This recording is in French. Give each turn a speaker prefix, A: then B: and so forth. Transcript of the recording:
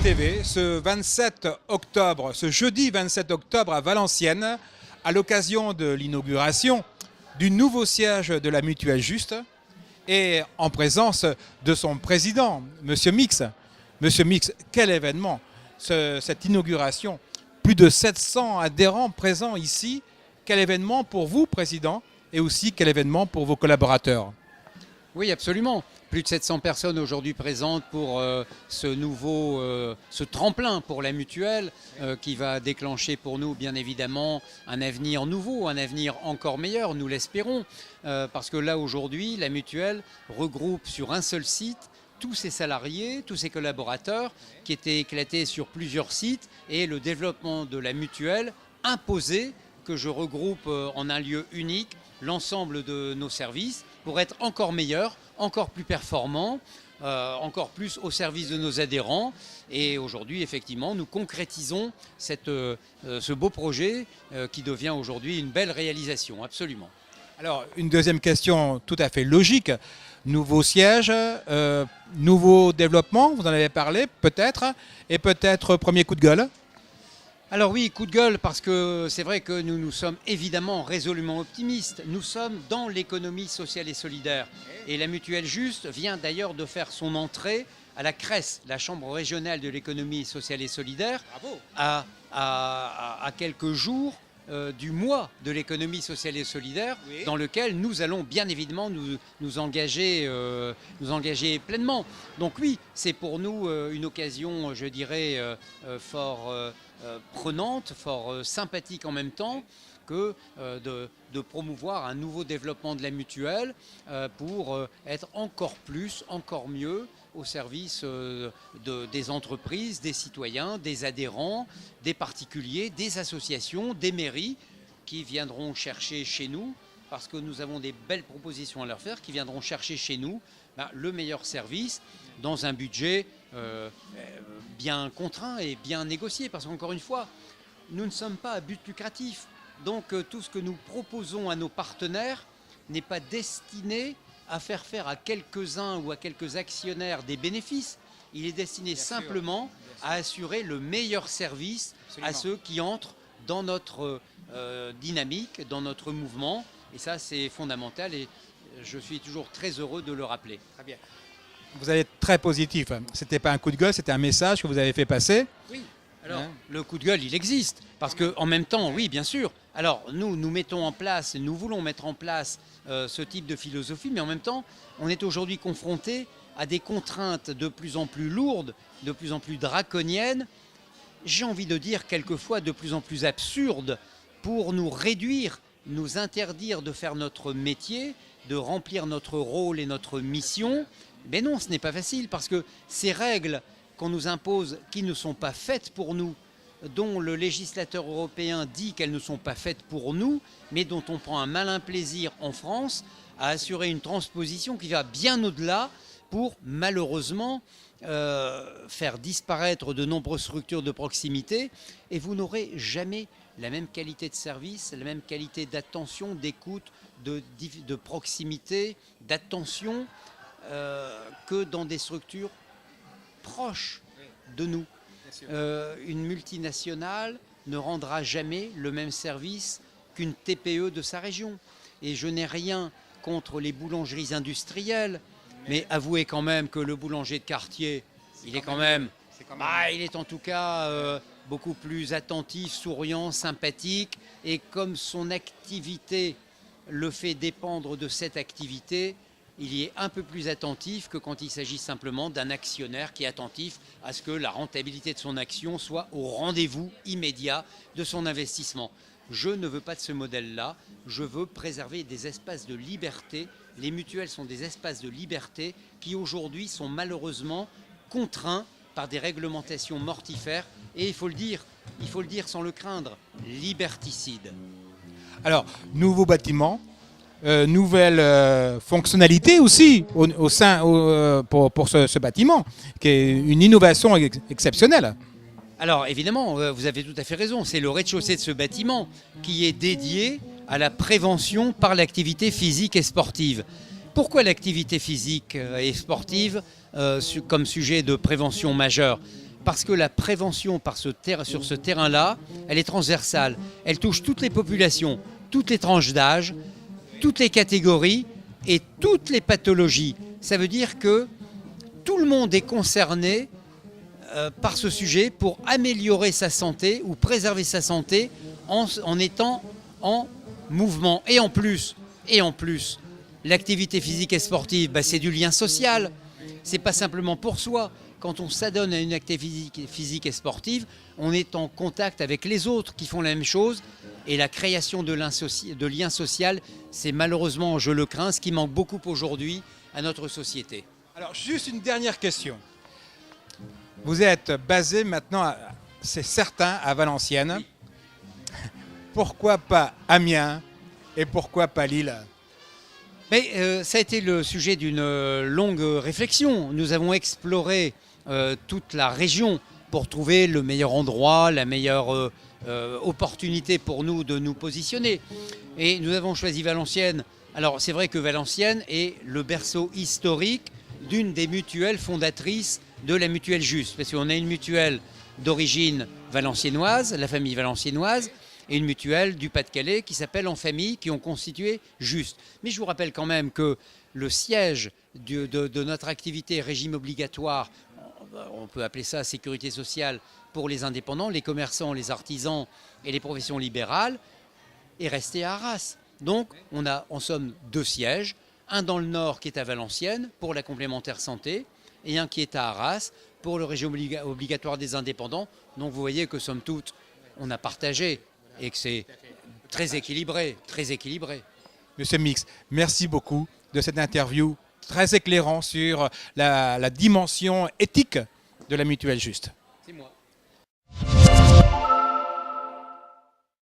A: TV ce 27 octobre, ce jeudi 27 octobre à Valenciennes, à l'occasion de l'inauguration du nouveau siège de la Mutuelle Juste et en présence de son président, Monsieur Mix. Monsieur Mix, quel événement, cette inauguration. Plus de 700 adhérents présents ici. Quel événement pour vous, Président, et aussi quel événement pour vos collaborateurs?
B: Oui, absolument. Plus de 700 personnes aujourd'hui présentes pour ce tremplin pour la mutuelle qui va déclencher pour nous, bien évidemment, un avenir nouveau, un avenir encore meilleur, nous l'espérons. Parce que là, aujourd'hui, la mutuelle regroupe sur un seul site tous ses salariés, tous ses collaborateurs qui étaient éclatés sur plusieurs sites et le développement de la mutuelle imposé que je regroupe en un lieu unique l'ensemble de nos services pour être encore meilleurs, encore plus performants, encore plus au service de nos adhérents. Et aujourd'hui, effectivement, nous concrétisons ce beau projet qui devient aujourd'hui une belle réalisation, absolument.
A: Alors, une deuxième question tout à fait logique. Nouveau siège, nouveau développement, vous en avez parlé peut-être, et peut-être premier coup de gueule?
B: Alors oui, coup de gueule, parce que c'est vrai que nous sommes évidemment résolument optimistes. Nous sommes dans l'économie sociale et solidaire. Et la Mutuelle Juste vient d'ailleurs de faire son entrée à la CRES, la Chambre régionale de l'économie sociale et solidaire, à quelques jours du mois de l'économie sociale et solidaire, oui, dans lequel nous allons bien évidemment nous engager pleinement. Donc oui, c'est pour nous une occasion, je dirais, fort prenante, fort sympathique en même temps, que de promouvoir un nouveau développement de la mutuelle pour être encore plus, encore mieux au service des entreprises, des citoyens, des adhérents, des particuliers, des associations, des mairies qui viendront chercher chez nous, parce que nous avons des belles propositions à leur faire, qui viendront chercher chez nous le meilleur service dans un budget bien contraint et bien négocié, parce qu'encore une fois, nous ne sommes pas à but lucratif. Donc tout ce que nous proposons à nos partenaires n'est pas destiné à faire à quelques-uns ou à quelques actionnaires des bénéfices. Il est destiné simplement à assurer le meilleur service à ceux qui entrent dans notre dynamique, dans notre mouvement. Et ça, c'est fondamental et je suis toujours très heureux de le rappeler.
A: Très bien. Vous êtes très positif. Ce n'était pas un coup de gueule, c'était un message que vous avez fait passer.
B: Oui. Alors, le coup de gueule, il existe. Parce qu'en même temps, oui, bien sûr. Alors, nous mettons en place, nous voulons mettre en place ce type de philosophie, mais en même temps, on est aujourd'hui confronté à des contraintes de plus en plus lourdes, de plus en plus draconiennes, j'ai envie de dire quelquefois de plus en plus absurdes, pour nous réduire, nous interdire de faire notre métier, de remplir notre rôle et notre mission. Mais non, ce n'est pas facile, parce que ces règles qu'on nous impose, qui ne sont pas faites pour nous, dont le législateur européen dit qu'elles ne sont pas faites pour nous, mais dont on prend un malin plaisir en France à assurer une transposition qui va bien au-delà pour malheureusement faire disparaître de nombreuses structures de proximité, et vous n'aurez jamais la même qualité de service, la même qualité d'attention, d'écoute, de proximité, d'attention que dans des structures proches de nous. Une multinationale ne rendra jamais le même service qu'une TPE de sa région. Et je n'ai rien contre les boulangeries industrielles, mais avouez quand même que le boulanger de quartier, il est quand même, il est en tout cas beaucoup plus attentif, souriant, sympathique, et comme son activité le fait dépendre de cette activité, il y est un peu plus attentif que quand il s'agit simplement d'un actionnaire qui est attentif à ce que la rentabilité de son action soit au rendez-vous immédiat de son investissement. Je ne veux pas de ce modèle-là, je veux préserver des espaces de liberté. Les mutuelles sont des espaces de liberté qui aujourd'hui sont malheureusement contraints par des réglementations mortifères et il faut le dire sans le craindre, liberticides.
A: Alors, nouveau bâtiment, nouvelle fonctionnalité aussi pour ce bâtiment, qui est une innovation exceptionnelle.
B: Alors évidemment, vous avez tout à fait raison, c'est le rez-de-chaussée de ce bâtiment qui est dédié à la prévention par l'activité physique et sportive. Pourquoi l'activité physique et sportive comme sujet de prévention majeure? parce que la prévention sur ce terrain-là, elle est transversale. Elle touche toutes les populations, toutes les tranches d'âge, toutes les catégories et toutes les pathologies. Ça veut dire que tout le monde est concerné par ce sujet pour améliorer sa santé ou préserver sa santé en étant en mouvement. Et en plus, l'activité physique et sportive, c'est du lien social. C'est pas simplement pour soi. Quand on s'adonne à une activité physique et sportive, on est en contact avec les autres qui font la même chose. Et la création de liens sociaux, c'est malheureusement, je le crains, ce qui manque beaucoup aujourd'hui à notre société.
A: Alors, juste une dernière question. Vous êtes basé maintenant, c'est certain, à Valenciennes.
B: Oui.
A: Pourquoi pas Amiens et pourquoi pas Lille?
B: Mais ça a été le sujet d'une longue réflexion. Nous avons exploré toute la région pour trouver le meilleur endroit, la meilleure opportunité pour nous de nous positionner. Et nous avons choisi Valenciennes. Alors c'est vrai que Valenciennes est le berceau historique d'une des mutuelles fondatrices de la mutuelle Juste. Parce qu'on a une mutuelle d'origine valenciennoise, la famille valenciennoise, et une mutuelle du Pas-de-Calais qui s'appelle En Famille, qui ont constitué Juste. Mais je vous rappelle quand même que le siège de notre activité régime obligatoire, on peut appeler ça sécurité sociale pour les indépendants, les commerçants, les artisans et les professions libérales, est resté à Arras. Donc on a en somme 2 sièges, un dans le nord qui est à Valenciennes pour la complémentaire santé et un qui est à Arras pour le régime obligatoire des indépendants. Donc vous voyez que somme toute, on a partagé et que c'est très équilibré, très équilibré.
A: Monsieur Mix, merci beaucoup de cette interview très éclairante sur la dimension éthique de la mutuelle Juste.